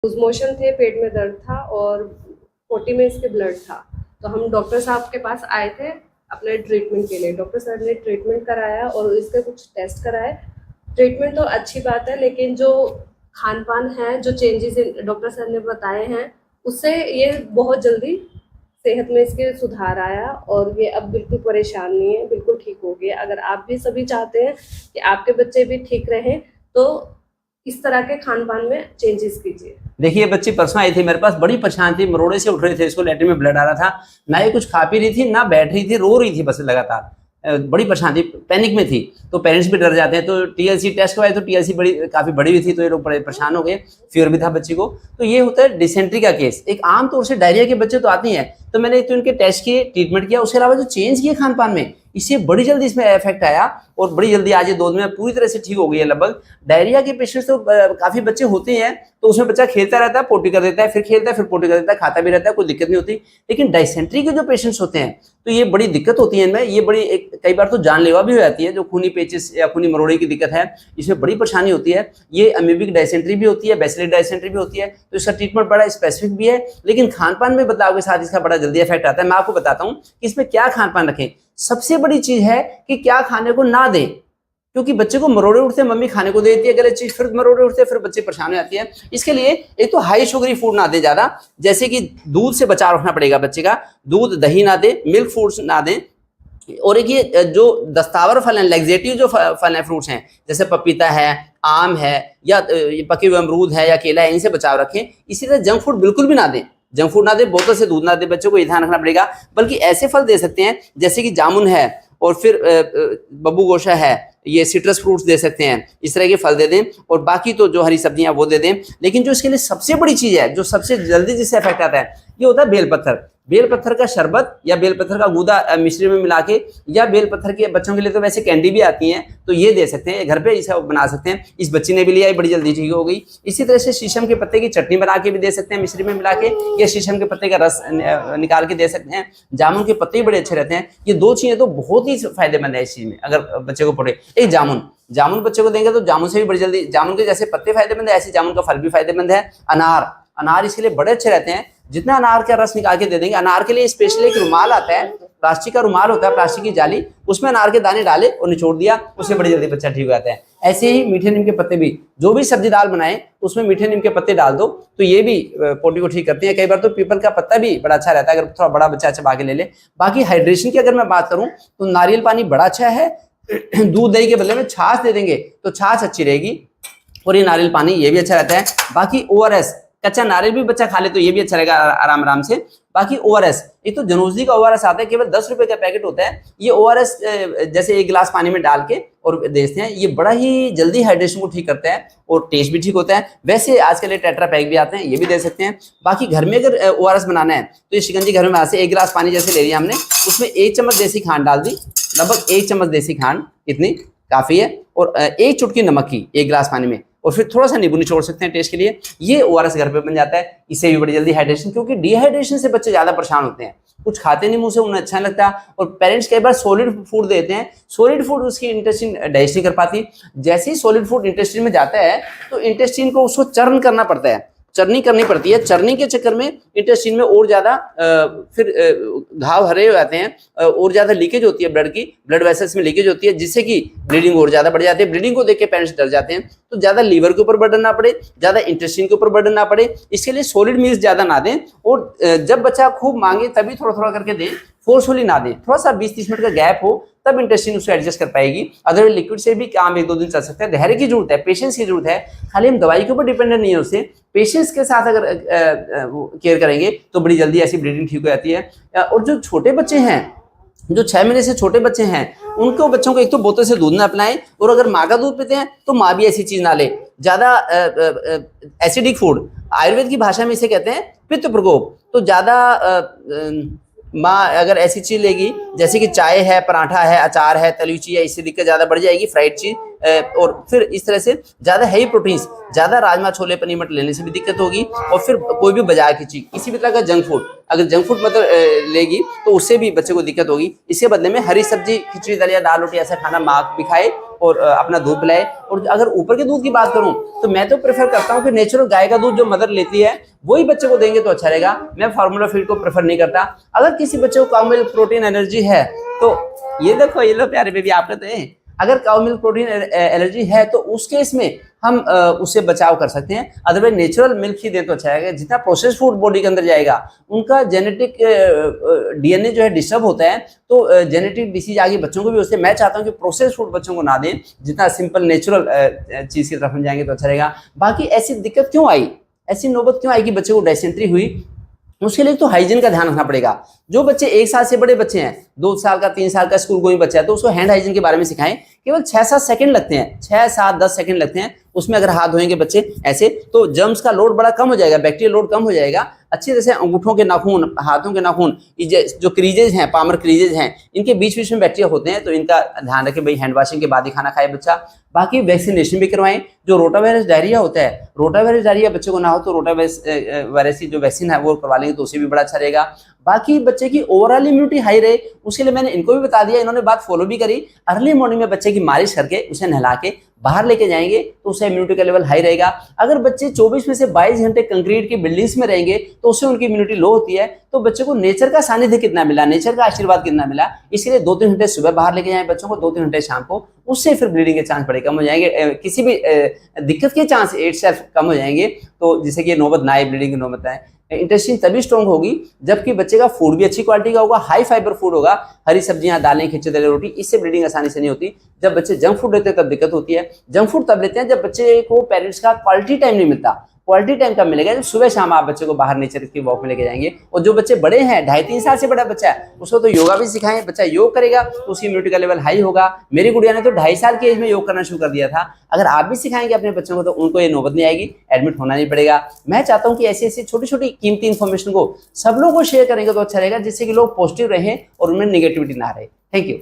Loose motion थे, पेट में दर्द था और 40 में इसके ब्लड था। तो हम डॉक्टर साहब के पास आए थे अपने ट्रीटमेंट के लिए। डॉक्टर साहब ने ट्रीटमेंट कराया और इसके कुछ टेस्ट कराए। ट्रीटमेंट तो अच्छी बात है, लेकिन जो खान पान है, जो चेंजेस डॉक्टर साहब ने बताए हैं, उससे ये बहुत जल्दी सेहत में इसके सुधार आया और ये अब बिल्कुल परेशान नहीं है, बिल्कुल ठीक हो गया। अगर आप भी सभी चाहते हैं कि आपके बच्चे भी ठीक रहें तो इस तरह के खान पान में चेंजेस कीजिए। देखिए, बच्ची परसों आई थी मेरे पास, बड़ी परेशान थी, मरोड़े से उठ रहे थे, इसको लैट्रिन में ब्लड आ रहा था, ना ये कुछ खा पी रही थी, ना बैठ रही थी, रो रही थी बस लगातार, बड़ी परेशान थी, पैनिक में थी। तो पेरेंट्स भी डर जाते हैं। तो टीएलसी टेस्ट करवाए तो टीएलसी काफी बड़ी हुई थी, तो ये लोग बड़े परेशान हो गए, फीवर भी था बच्ची को। तो ये होता है डिसेंट्री का केस। एक आम तौर से डायरिया के बच्चे तो आते हैं, तो मैंने तो इनके टेस्ट किए, ट्रीटमेंट किया, उसके अलावा जो चेंज किए खान पान में, इससे बड़ी जल्दी इसमें इफेक्ट आया और बड़ी जल्दी आज ये 2 दिन में पूरी तरह से ठीक हो गई है लगभग। डायरिया के पेशेंट्स तो काफी बच्चे होते हैं, तो उसमें बच्चा खेलता रहता है, पोटी कर देता है, फिर खेलता है, फिर पोटी कर देता है, खाता भी रहता है, कोई दिक्कत नहीं होती। लेकिन डायसेंट्री के जो पेशेंट्स होते हैं, तो ये बड़ी दिक्कत होती है इनमें। ये बड़ी कई बार तो जानलेवा भी हो जाती है। जो खूनी पेचिस या खूनी मरोड़े की दिक्कत है, इसमें बड़ी परेशानी होती है। ये अमीबिक डायसेंट्री भी होती है, बैसिलस डायसेंट्री भी होती है। तो इसका ट्रीटमेंट बड़ा स्पेसिफिक भी है, लेकिन खान पान में बदलाव के साथ इसका बड़ा जल्दी इफेक्ट आता है। मैं आपको बताता हूँ कि इसमें क्या खान पान रखें। सबसे बड़ी चीज है कि क्या खाने को ना दें, क्योंकि बच्चे को मरोड़े उठते हैं, मम्मी खाने को देती है गलत चीज, फिर मरोड़े उठते हैं, फिर बच्चे परेशान हो जाती है। इसके लिए एक तो हाई शुगरी फूड ना दे ज्यादा, जैसे कि दूध से बचाव रखना पड़ेगा बच्चे का। दूध दही ना दे, मिल्क फूड्स ना दें। और एक ये जो दस्तावर फल है, लैक्सेटिव जो फल है, फ्रूट्स हैं, जैसे पपीता है, आम है, या पके हुए अमरूद है या केला है, इनसे बचाव रखें। इसी तरह जंक फूड बिल्कुल भी ना दें। जंक फूड ना दे, बोतल से दूध ना दे, बच्चों को ये ध्यान रखना पड़ेगा। बल्कि ऐसे फल दे सकते हैं जैसे कि जामुन है, और फिर बब्बू गोशा है, ये सिट्रस फ्रूट्स दे सकते हैं, इस तरह के फल दे दें। और बाकी तो जो हरी सब्जियां वो दे दें। लेकिन जो इसके लिए सबसे बड़ी चीज है, जो सबसे जल्दी जिससे इफेक्ट आता है, ये होता है बेलपत्थर। बेलपत्थर का शरबत या बेलपत्थर का गूदा मिश्री में मिला के, या बेलपत्थर के बच्चों के लिए तो वैसे कैंडी भी आती हैं, तो ये दे सकते हैं, घर पे इसे बना सकते हैं। इस बच्ची ने भी लिया, बड़ी जल्दी ठीक हो गई। इसी तरह से शीशम के पत्ते की चटनी बना के भी दे सकते हैं मिश्री में मिला के, या शीशम के पत्ते का रस निकाल के दे सकते हैं। जामुन के पत्ते भी बड़े अच्छे रहते हैं। ये 2 चीजें तो बहुत ही फायदेमंद है इस चीज में, अगर बच्चे को पड़े। एक जामुन बच्चे को देंगे तो जामुन से भी बड़ी जल्दी, जामुन के जैसे पत्ते फायदेमंद है, ऐसे जामुन का फल भी फायदेमंद है। अनार इसके लिए बड़े अच्छे रहते हैं। जितना अनार का रस निकाल के दे देंगे। अनार के लिए स्पेशली एक रुमाल आता है, प्लास्टिक का रुमाल होता है, प्लास्टिक की जाली, उसमें अनार के दाने डाले और निचोड़ दिया, उससे बड़ी जल्दी बच्चा ठीक हो जाता है। ऐसे ही मीठे नीम के पत्ते भी, जो भी सब्जी दाल बनाए उसमें मीठे नीम के पत्ते डाल दो, तो ये भी पोटी को ठीक करते हैं। कई बार तो पीपल का पत्ता भी बड़ा अच्छा रहता है, अगर थोड़ा बड़ा बच्चा चबा के ले ले। बाकी हाइड्रेशन की अगर मैं बात करूं तो नारियल पानी बड़ा अच्छा है। दूध दही के बदले में छाछ दे देंगे तो छाछ अच्छी रहेगी, और ये नारियल पानी ये भी अच्छा रहता है। बाकी ओआरएस, कच्चा नारियल भी बच्चा खा ले तो ये भी अच्छा रहेगा आराम आराम से। बाकी ओआरएस, एक तो जनौषधि का ओआरएस आता है, केवल 10 रुपए का पैकेट होता है। ये ओआरएस जैसे 1 गिलास पानी में डाल के और देते हैं, ये बड़ा ही जल्दी हाइड्रेशन को ठीक करता है और टेस्ट भी ठीक होता है। वैसे आजकल ये टेट्रा पैक भी आते हैं, ये भी दे सकते हैं। बाकी घर में अगर ओआरएस बनाना है तो ये शिकंजी घर में बना से 1 गिलास पानी जैसे ले लिया हमने, उसमें 1 चम्मच देसी खांड डाल दी, लगभग 1 चम्मच देसी खांड, इतनी काफी है। और 1 चुटकी नमक की 1 गिलास पानी में, और फिर थोड़ा सा नींबू निचोड़ सकते हैं टेस्ट के लिए। ये ओआरएस घर पे बन जाता है। इससे भी बड़ी जल्दी हाइड्रेशन, क्योंकि डिहाइड्रेशन से बच्चे ज्यादा परेशान होते हैं, कुछ खाते नहीं मुंह से, उन्हें अच्छा नहीं लगता। और पेरेंट्स कई बार सॉलिड फूड देते हैं, सॉलिड फूड उसकी इंटेस्टाइन डाइजेस्ट नहीं कर पाती। जैसे ही सॉलिड फूड इंटेस्टाइन में जाता है तो इंटेस्टाइन को उसको चर्न करना पड़ता है, चरनी करनी पड़ती है। चरनी के चक्कर में इंटेस्टाइन में और ज्यादा फिर घाव हरे हो जाते हैं, और ज्यादा लीकेज होती है, ब्लड वेसल्स में लीकेज होती है, जिससे कि ब्लीडिंग और ज्यादा बढ़ जाती है। ब्लीडिंग को देख के पेरेंट्स डर जाते हैं। तो ज्यादा लीवर के ऊपर बर्डन ना पड़े, ज्यादा इंटेस्टाइन के ऊपर बर्डन ना पड़े, इसके लिए सॉलिड मील्स ज्यादा ना दें। और जब बच्चा खूब मांगे तभी थोड़ा थोड़ा करके दें, फोर्सफुली ना दें। थोड़ा सा 20-30 मिनट का गैप हो, तब इंटेस्टाइन उसको एडजस्ट कर पाएगी। अदरवाइज लिक्विड से भी काम 1-2 दिन चल सकता है। धैर्य की जरूरत है, पेशेंस की जरूरत है। खाली हम दवाई के ऊपर डिपेंडेंट नहीं है, उससे पेशेंस के साथ अगर केयर करेंगे तो बड़ी जल्दी ऐसी ब्लीडिंग ठीक हो जाती है। और जो छोटे बच्चे हैं, जो 6 महीने से छोटे बच्चे हैं, उनको बच्चों को एक तो बोतल से दूध ना पिलाएं, और अगर माँ का दूध पीते हैं तो माँ भी ऐसी चीज ना ले। ज्यादा एसिडिक फूड, आयुर्वेद की भाषा में इसे कहते हैं पित्त प्रकोप, तो ज्यादा माँ अगर ऐसी चीज लेगी जैसे कि चाय है, पराठा है, अचार है, तली हुई चीज है, इससे दिक्कत ज्यादा बढ़ जाएगी। फ्राइड चीज और फिर इस तरह से ज़्यादा हैवी प्रोटीन्स, ज़्यादा राजमा छोले पनीर मटर लेने से भी दिक्कत होगी। और फिर कोई भी बाजार की चीज़, किसी भी तरह का जंक फूड, अगर जंक फूड मतलब लेगी तो उससे भी बच्चे को दिक्कत होगी। इसके बदले में हरी सब्जी, खिचड़ी दलिया दाल रोटी ऐसा खाना माँ भी खाए और अपना दूध पिलाए। और अगर ऊपर के दूध की बात करूं तो मैं तो प्रेफर करता हूं कि नेचुरल गाय का दूध जो मदर लेती है वही बच्चे को देंगे तो अच्छा रहेगा। मैं फार्मूला फीड को प्रेफर नहीं करता। अगर किसी बच्चे को काउ मिल्क प्रोटीन एलर्जी है तो ये देखो, ये लो प्यारे बेबी, आपने तो है, अगर काउ मिल्क प्रोटीन एलर्जी है तो उस केस में हम उससे बचाव कर सकते हैं। अदरवाइज नेचुरल मिल्क ही दें तो अच्छा रहेगा। जितना प्रोसेस फूड बॉडी के अंदर जाएगा उनका जेनेटिक डीएनए जो है डिस्टर्ब होता है, तो जेनेटिक डिसीज आगे बच्चों को भी होते हैं। मैं चाहता हूं कि प्रोसेस फूड बच्चों को ना दें, जितना सिंपल नेचुरल चीज की तरफ हम जाएंगे तो अच्छा रहेगा। बाकी ऐसी दिक्कत क्यों आई, ऐसी नौबत क्यों आई कि बच्चे को डायसेंट्री हुई, उसके लिए तो हाइजीन का ध्यान रखना पड़ेगा। जो बच्चे 1 साल से बड़े बच्चे हैं, 2 साल का 3 साल का स्कूल गोइंग बच्चा है, तो उसको हैंड हाइजीन के बारे में सिखाएं। केवल 6-7 सेकंड लगते हैं, 6-7-10 सेकंड लगते हैं, उसमें अगर हाथ धोएंगे बच्चे ऐसे तो जर्म्स का लोड बड़ा कम हो जाएगा, बैक्टीरियल लोड कम हो जाएगा। अच्छी तरह से अंगूठों के नाखून, हाथों के नाखून, जो क्रीजेज हैं, पामर क्रीजेज हैं, इनके बीच बीच में बैक्टीरिया होते हैं, तो इनका ध्यान रखें भाई, हैंड वॉशिंग के बाद ही खाना खाए बच्चा। बाकी वैक्सीनेशन भी करवाएं। जो रोटावायरस डायरिया होता है, रोटावायरस डायरिया बच्चे को ना हो तो रोटावायरस की जो वैक्सीन है वो करवा लेंगे तो उसे भी बड़ा अच्छा रहेगा। बाकी बच्चे की ओवरऑल इम्यूनिटी हाई रहे उसके लिए मैंने इनको भी बता दिया, इन्होंने बात फॉलो भी करी। अर्ली मॉर्निंग में बच्चे की मालिश करके उसे नहला के बाहर लेके जाएंगे तो उससे इम्यूनिटी का लेवल हाई रहेगा। अगर बच्चे 24 में से 22 घंटे कंक्रीट की बिल्डिंग्स में रहेंगे तो उससे उनकी इम्यूनिटी लो होती है। तो बच्चे को नेचर का सानिध्य कितना मिला, नेचर का आशीर्वाद कितना मिला, इसलिए 2-3 घंटे सुबह बाहर लेके जाएं बच्चों को, 2-3 घंटे शाम को, उससे फिर ब्लीडिंग के चांस बड़े कम हो जाएंगे, किसी भी दिक्कत के चांस इटसेल्फ कम हो जाएंगे। तो जिससे कि नौबत ना आए, ब्लीडिंग की नौबत आए। इंटेस्टाइन तभी स्ट्रॉन्ग होगी जबकि बच्चे का फूड भी अच्छी क्वालिटी का होगा, हाई फाइबर फूड होगा, हरी सब्जियां, दालें, खिचड़ी दलिया रोटी, इससे ब्लीडिंग आसानी से नहीं होती। जब बच्चे जंक फूड लेते हैं तब दिक्कत होती है। जंक फूड तब लेते हैं जब बच्चे को पेरेंट्स का क्वालिटी टाइम नहीं मिलता। क्वालिटी टाइम कब मिलेगा? जब सुबह शाम आप बच्चे को बाहर नेचर की वॉक में लेके जाएंगे। और जो बच्चे बड़े हैं, 2.5-3 साल से बड़ा बच्चा है, उसको तो योगा भी सिखाएं। बच्चा योग करेगा तो उसकी इम्यूनिटी का लेवल हाई होगा। मेरी गुड़िया ने तो 2.5 साल की एज में योग करना शुरू कर दिया था। अगर आप भी सिखाएंगे अपने बच्चों को तो उनको ये नौबत नहीं आएगी, एडमिट होना नहीं पड़ेगा। मैं चाहता हूँ कि ऐसी ऐसी छोटी छोटी कीमती इन्फॉर्मेशन को सब लोगों को शेयर करेंगे तो अच्छा रहेगा, जिससे कि लोग पॉजिटिव रहें और उनमें निगेटिविटी ना रहे। Thank you.